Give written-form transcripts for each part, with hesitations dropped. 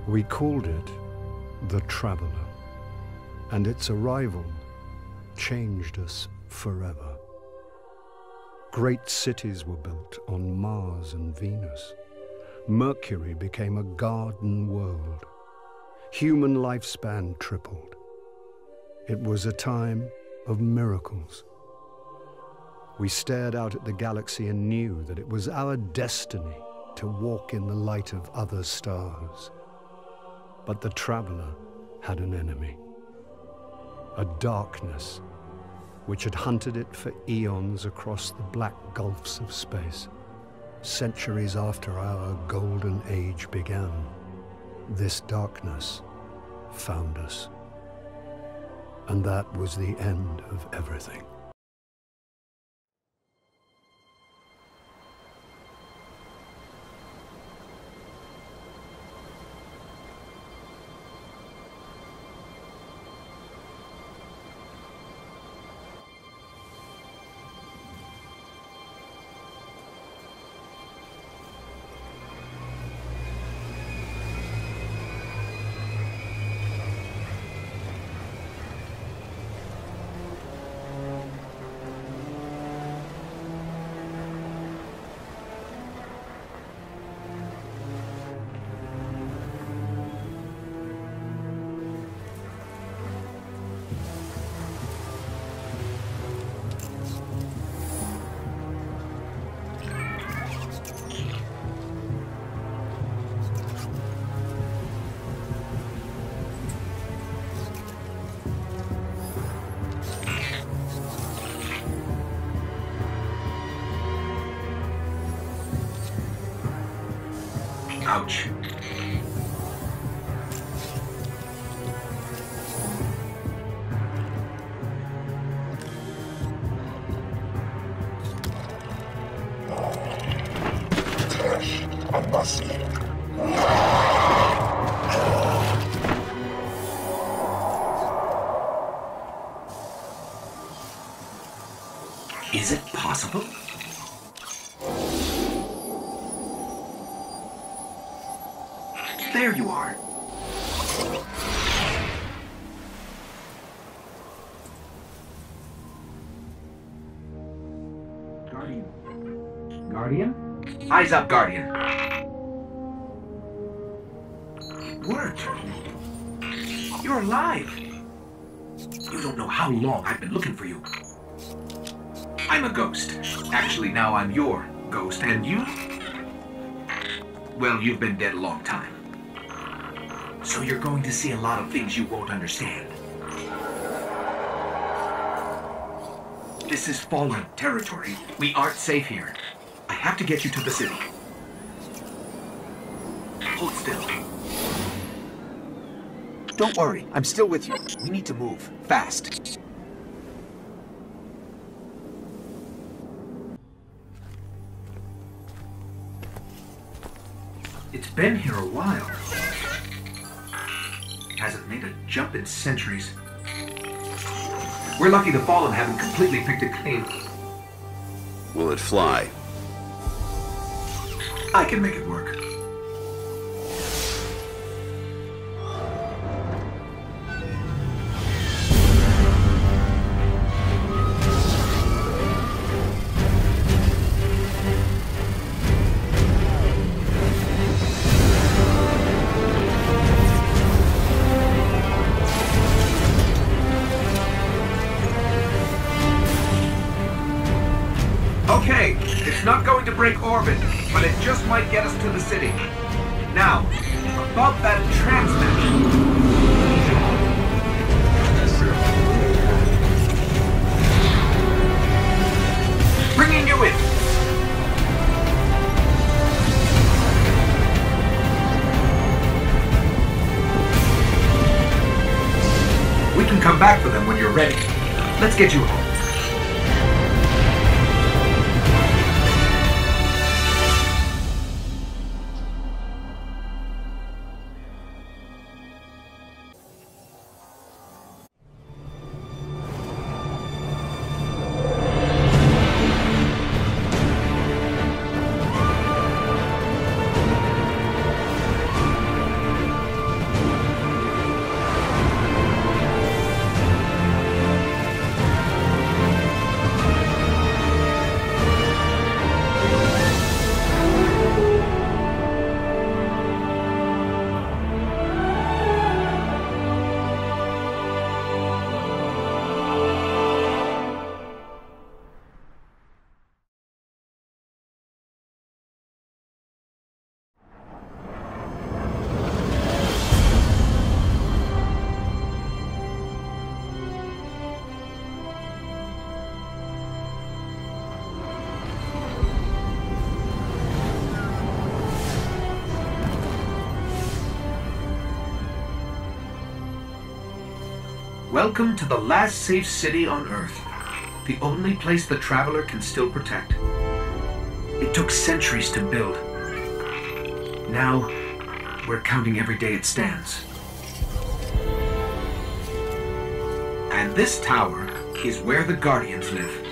We called it the Traveler, and its arrival changed us forever. Great cities were built on Mars and Venus. Mercury became a garden world. Human lifespan tripled. It was a time of miracles. We stared out at the galaxy and knew that it was our destiny to walk in the light of other stars. But the Traveler had an enemy, a darkness which had hunted it for eons across the black gulfs of space. Centuries after our golden age began, this darkness found us. And that was the end of everything. Ouch. Is it possible? There you are. Guardian? Eyes up, Guardian. It worked. You're alive. You don't know how long I've been looking for you. I'm a ghost. Actually, now I'm your ghost. And you? Well, you've been dead a long time. So you're going to see a lot of things you won't understand. This is fallen territory. We aren't safe here. I have to get you to the city. Hold still. Don't worry, I'm still with you. We need to move, fast. It's been here a while. Hasn't made a jump in centuries. We're lucky the Fallen haven't completely picked it clean. Will it fly? I can make it work. Okay, it's not going to break orbit, but it just might get us to the city. Now, above that transmat. Bringing you in. We can come back for them when you're ready. Let's get you home. Welcome to the last safe city on Earth. The only place the Traveler can still protect. It took centuries to build. Now, we're counting every day it stands. And this tower is where the Guardians live.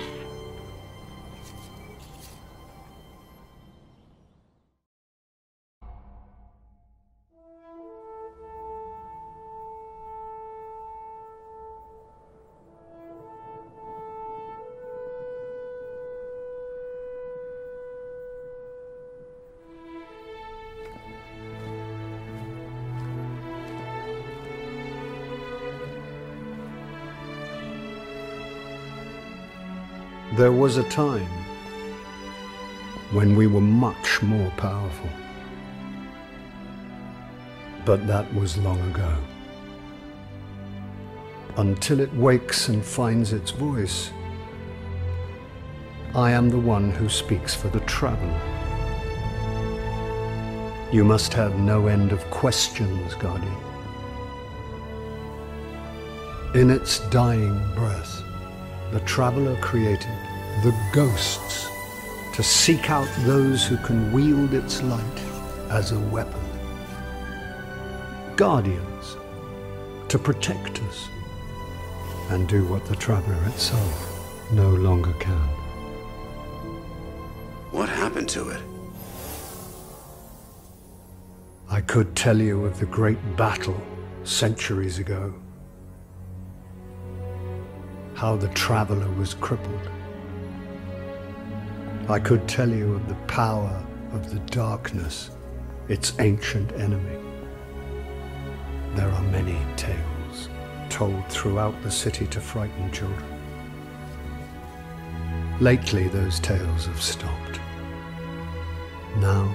There was a time when we were much more powerful. But that was long ago. Until it wakes and finds its voice, I am the one who speaks for the Traveler. You must have no end of questions, Guardian. In its dying breath, the Traveler created the ghosts to seek out those who can wield its light as a weapon. Guardians to protect us and do what the Traveler itself no longer can. What happened to it? I could tell you of the great battle centuries ago. How the Traveler was crippled. I could tell you of the power of the darkness, its ancient enemy. There are many tales told throughout the city to frighten children. Lately, those tales have stopped. Now,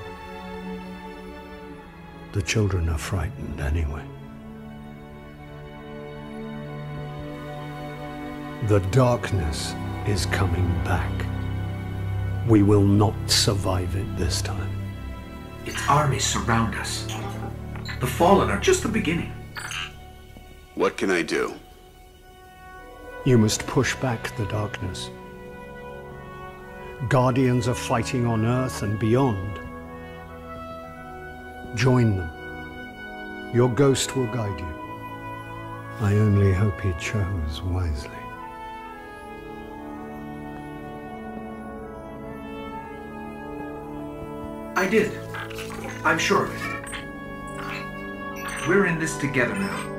the children are frightened anyway. The darkness is coming back. We will not survive it this time. Its armies surround us. The Fallen are just the beginning. What can I do? You must push back the darkness. Guardians are fighting on Earth and beyond. Join them. Your ghost will guide you. I only hope he chose wisely. I did. I'm sure of it. We're in this together now.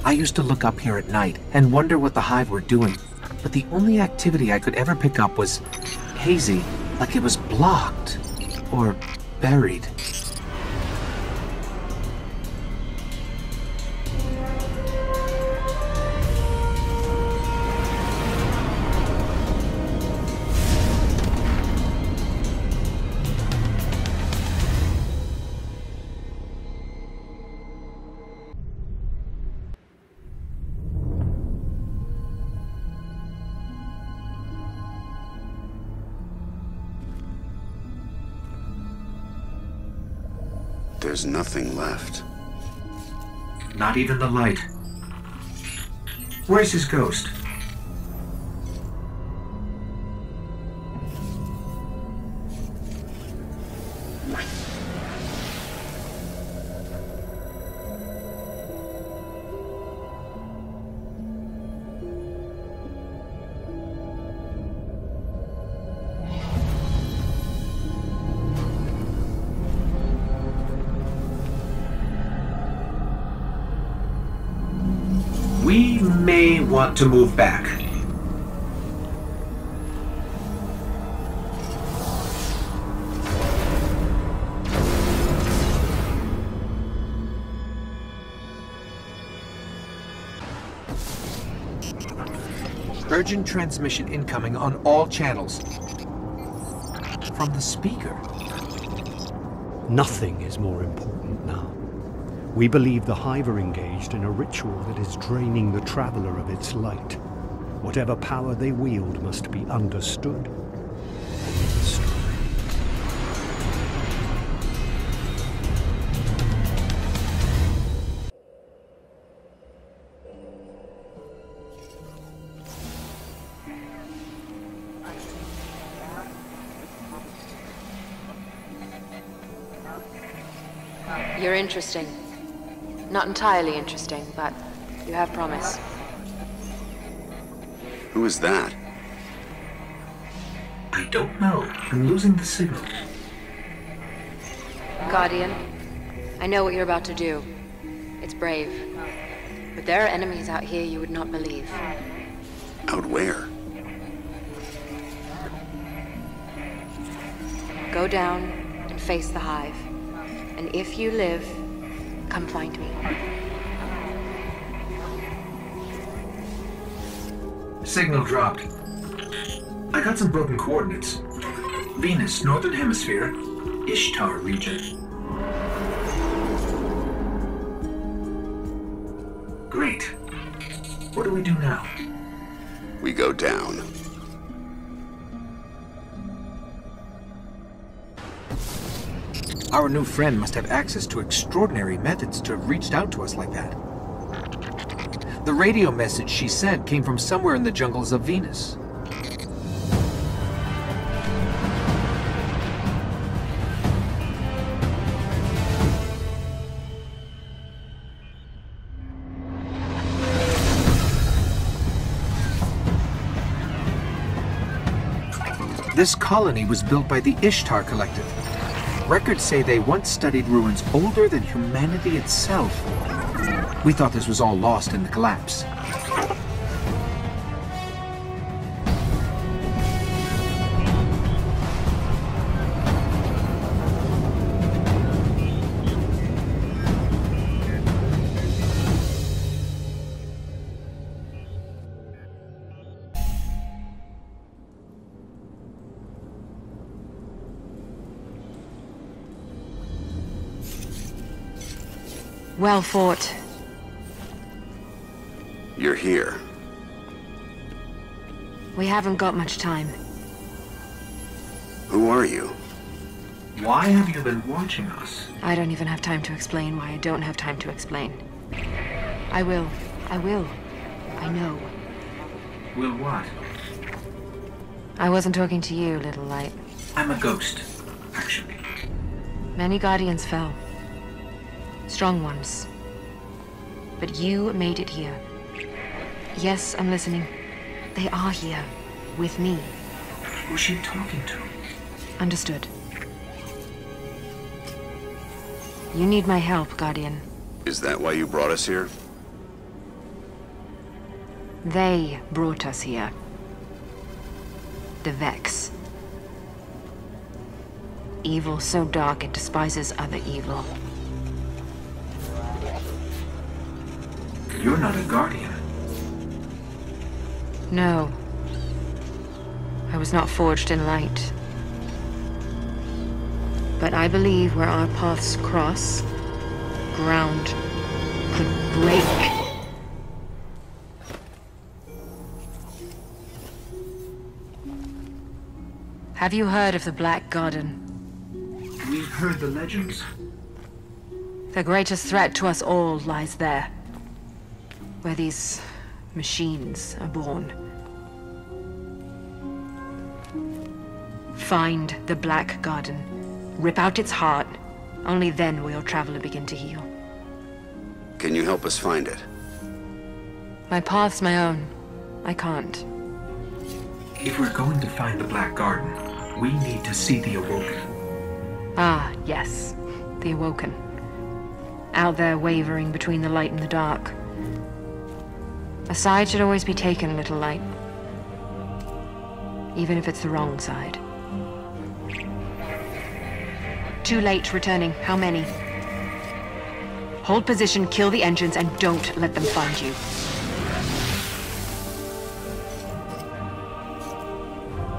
I used to look up here at night and wonder what the Hive were doing, but the only activity I could ever pick up was hazy, like it was blocked or buried. There's nothing left. Not even the light. Where's his ghost? We may want to move back. Urgent transmission incoming on all channels. From the speaker. Nothing is more important now. We believe the Hive are engaged in a ritual that is draining the Traveler of its light. Whatever power they wield must be understood and destroyed. You're interesting. Not entirely interesting, but you have promise. Who is that? I don't know. I'm losing the signal. Guardian, I know what you're about to do. It's brave. But there are enemies out here you would not believe. Out where? Go down and face the Hive. And if you live, come find me. Signal dropped. I got some broken coordinates. Venus, Northern Hemisphere, Ishtar region. Great. What do we do now? We go down. Our new friend must have access to extraordinary methods to have reached out to us like that. The radio message she sent came from somewhere in the jungles of Venus. This colony was built by the Ishtar Collective. Records say they once studied ruins older than humanity itself. We thought this was all lost in the collapse. Well fought. You're here. We haven't got much time. Who are you? Why have you been watching us? I don't even have time to explain why I don't have time to explain. I will. I will. I know. Will what? I wasn't talking to you, little light. I'm a ghost, actually. Many Guardians fell. Strong ones. But you made it here. Yes, I'm listening. They are here. With me. Who's she talking to? Understood. You need my help, Guardian. Is that why you brought us here? They brought us here. The Vex. Evil so dark it despises other evil. You're not a guardian. No. I was not forged in light. But I believe where our paths cross, ground could break. Have you heard of the Black Garden? We've heard the legends. The greatest threat to us all lies there. Where these machines are born. Find the Black Garden. Rip out its heart. Only then will your traveler begin to heal. Can you help us find it? My path's my own. I can't. If we're going to find the Black Garden, we need to see the Awoken. Ah, yes. The Awoken. Out there wavering between the light and the dark. A side should always be taken, little light. Even if it's the wrong side. Too late returning. How many? Hold position, kill the engines, and don't let them find you.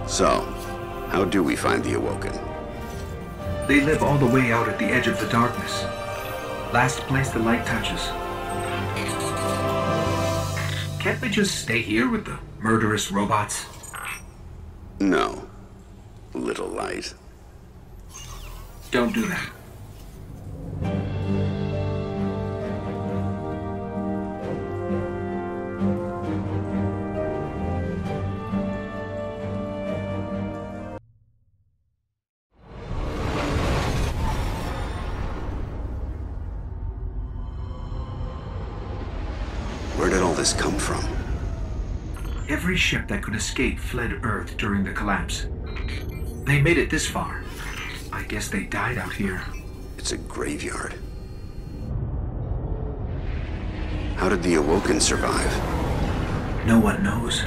So, how do we find the Awoken? They live all the way out at the edge of the darkness. Last place the light touches. Can't we just stay here with the murderous robots? No. Little light. Don't do that. Where did all this come from? Every ship that could escape fled Earth during the collapse. They made it this far. I guess they died out here. It's a graveyard. How did the Awoken survive? No one knows.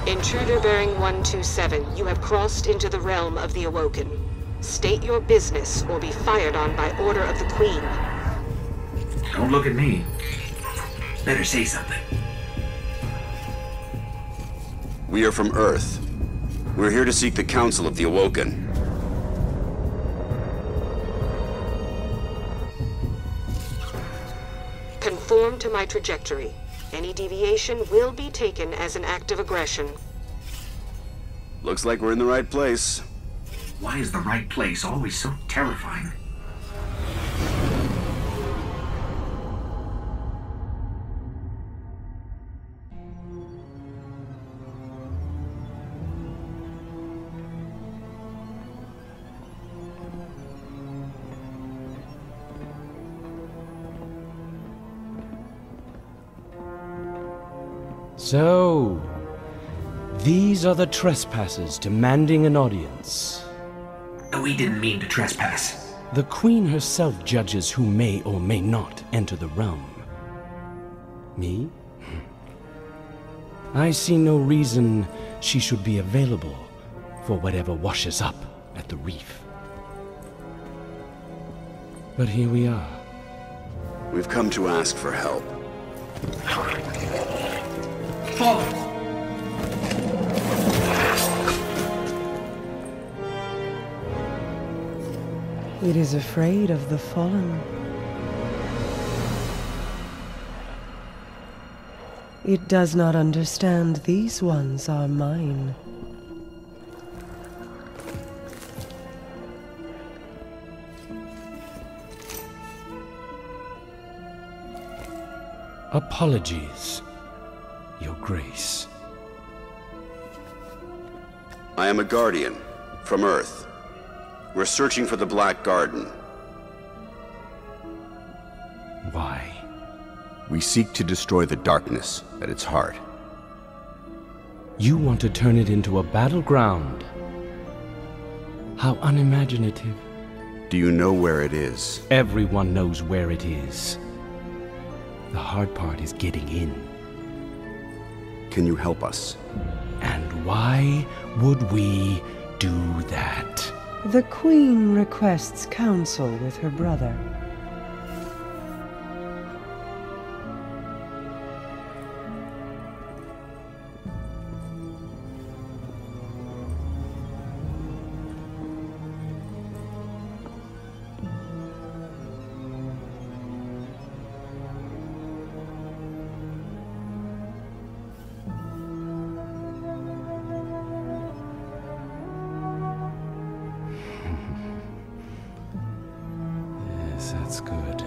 Intruder bearing 127, you have crossed into the realm of the Awoken. State your business or be fired on by order of the Queen. Don't look at me. Better say something. We are from Earth. We're here to seek the Council of the Awoken. Conform to my trajectory. Any deviation will be taken as an act of aggression. Looks like we're in the right place. Why is the right place always so terrifying? So, these are the trespassers demanding an audience. We didn't mean to trespass. The Queen herself judges who may or may not enter the realm. Me? I see no reason she should be available for whatever washes up at the reef. But here we are. We've come to ask for help. Follow! It is afraid of the fallen. It does not understand these ones are mine. Apologies, Your Grace. I am a guardian from Earth. We're searching for the Black Garden. Why? We seek to destroy the darkness at its heart. You want to turn it into a battleground? How Do you know where it is? Everyone knows where it is. The hard part is getting in. Can you help us? And why would we do that? The Queen requests counsel with her brother. That's good.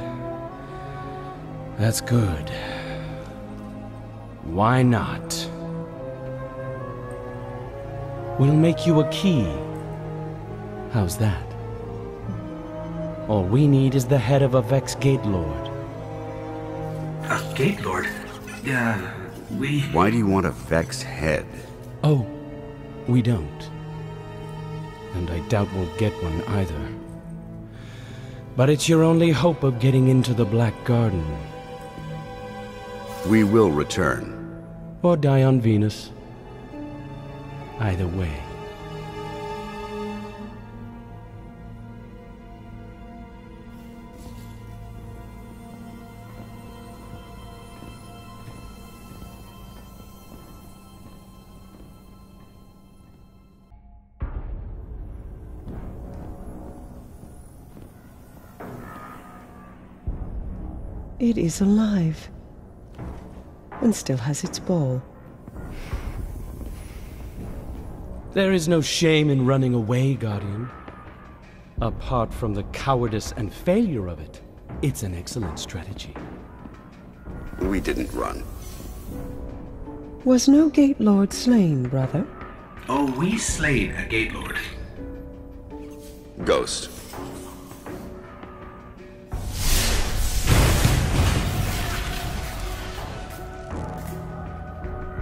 That's good. Why not? We'll make you a key. How's that? All we need is the head of a Vex Gate Lord. A Gate Lord? We... Why do you want a Vex head? Oh, we don't. And I doubt we'll get one either. But it's your only hope of getting into the Black Garden. We will return. Or die on Venus. Either way. It is alive, and still has its ball. There is no shame in running away, Guardian. Apart from the cowardice and failure of it, it's an excellent strategy. We didn't run. Was no Gate Lord slain, brother? Oh, we slayed a Gate Lord. Ghost.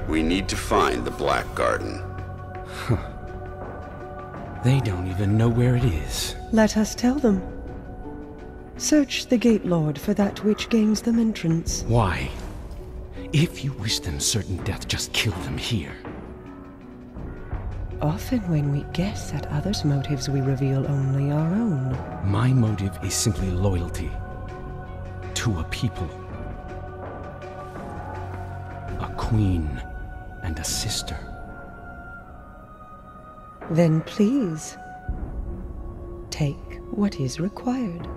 We need to find the Black Garden. They don't even know where it is. Let us tell them. Search the Gate Lord for that which gains them entrance. Why? If you wish them certain death, just kill them here. Often when we guess at others' motives, we reveal only our own. My motive is simply loyalty. To a people. A queen and a sister. Then please, take what is required.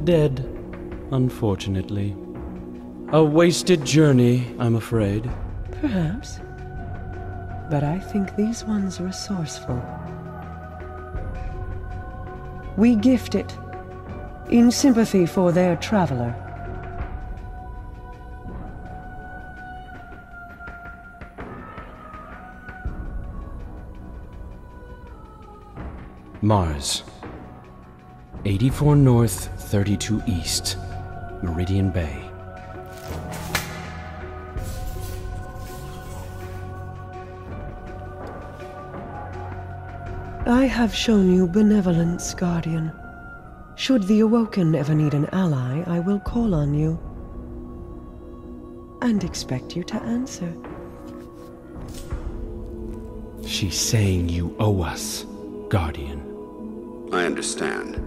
Dead, unfortunately. A wasted journey, I'm afraid. Perhaps. But I think these ones resourceful. We gift it, in sympathy for their traveler. Mars. 84 North, 32 East, Meridian Bay. I have shown you benevolence, Guardian. Should the Awoken ever need an ally, I will call on you. And expect you to answer. She's saying you owe us, Guardian. I understand.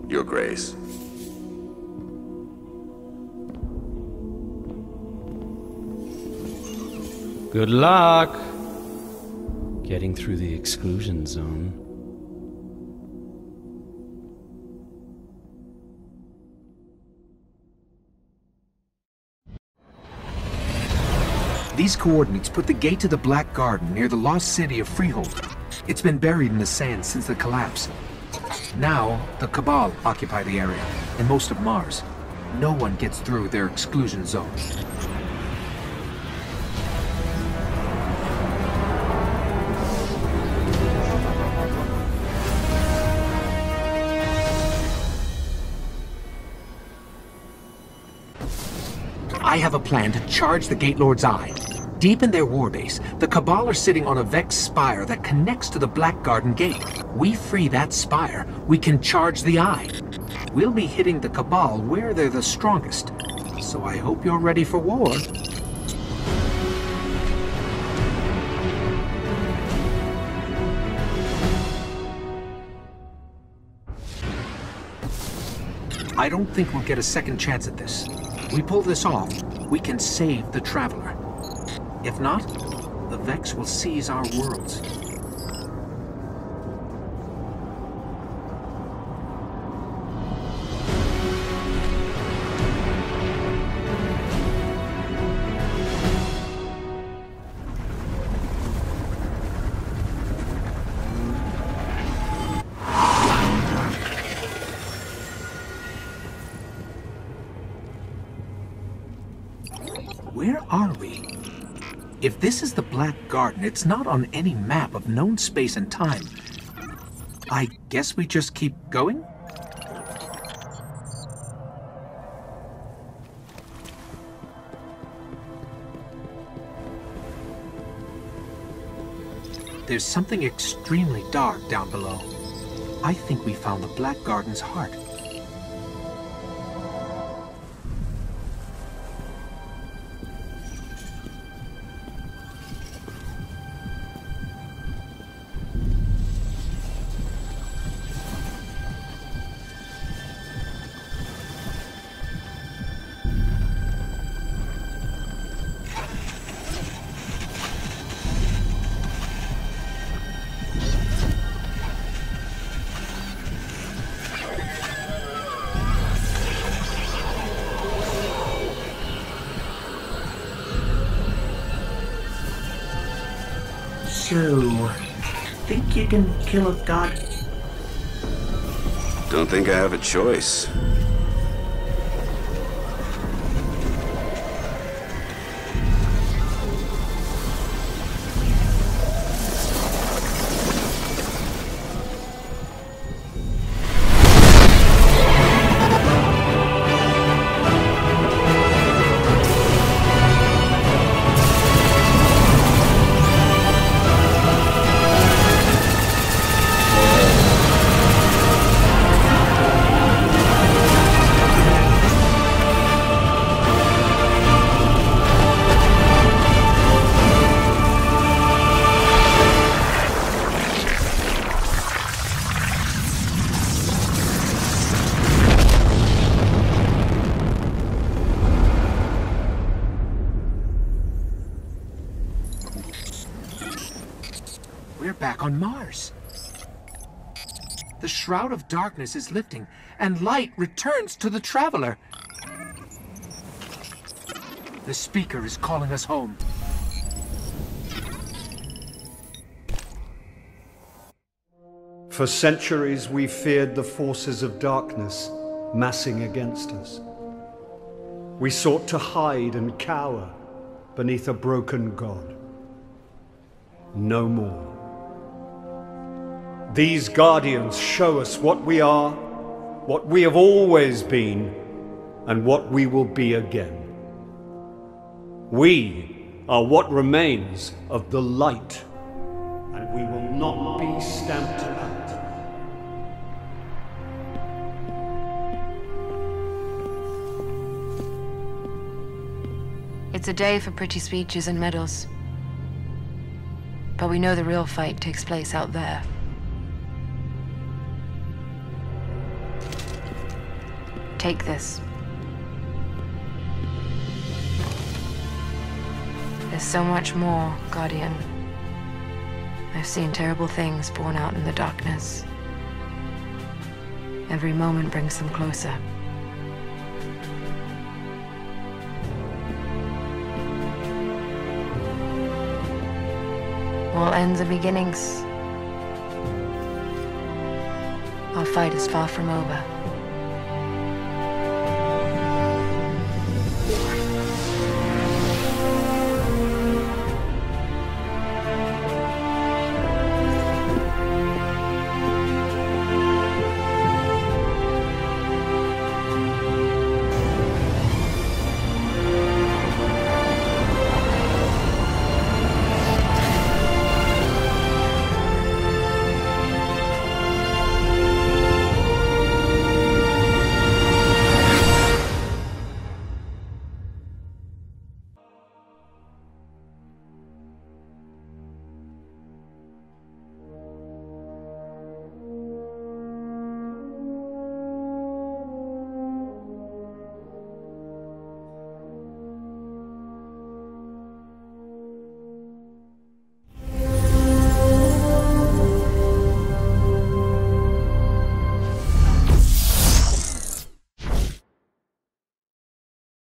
Your Grace. Good luck getting through the exclusion zone. These coordinates put the gate to the Black Garden near the lost city of Freehold. It's been buried in the sand since the collapse. Now, the Cabal occupy the area, and most of Mars. No one gets through their exclusion zone. I have a plan to charge the Gate Lord's eye. Deep in their warbase, the Cabal are sitting on a Vex spire that connects to the Black Garden Gate. We free that spire, we can charge the eye. We'll be hitting the Cabal where they're the strongest. So I hope you're ready for war. I don't think we'll get a second chance at this. We pull this off, we can save the Traveler. If not, the Vex will seize our worlds. Where are we? If this is the Black Garden, it's not on any map of known space and time. I guess we just keep going? There's something extremely dark down below. I think we found the Black Garden's heart. So, think you can kill a god? Don't think I have a choice. We're back on Mars. The Shroud of Darkness is lifting, and light returns to the Traveler. The speaker is calling us home. For centuries we feared the forces of darkness massing against us. We sought to hide and cower beneath a broken god. No more. These guardians show us what we are, what we have always been, and what we will be again. We are what remains of the light, and we will not be stamped out. It's a day for pretty speeches and medals. But we know the real fight takes place out there. Take this. There's so much more, Guardian. I've seen terrible things born out in the darkness. Every moment brings them closer. All ends are beginnings. Our Our fight is far from over.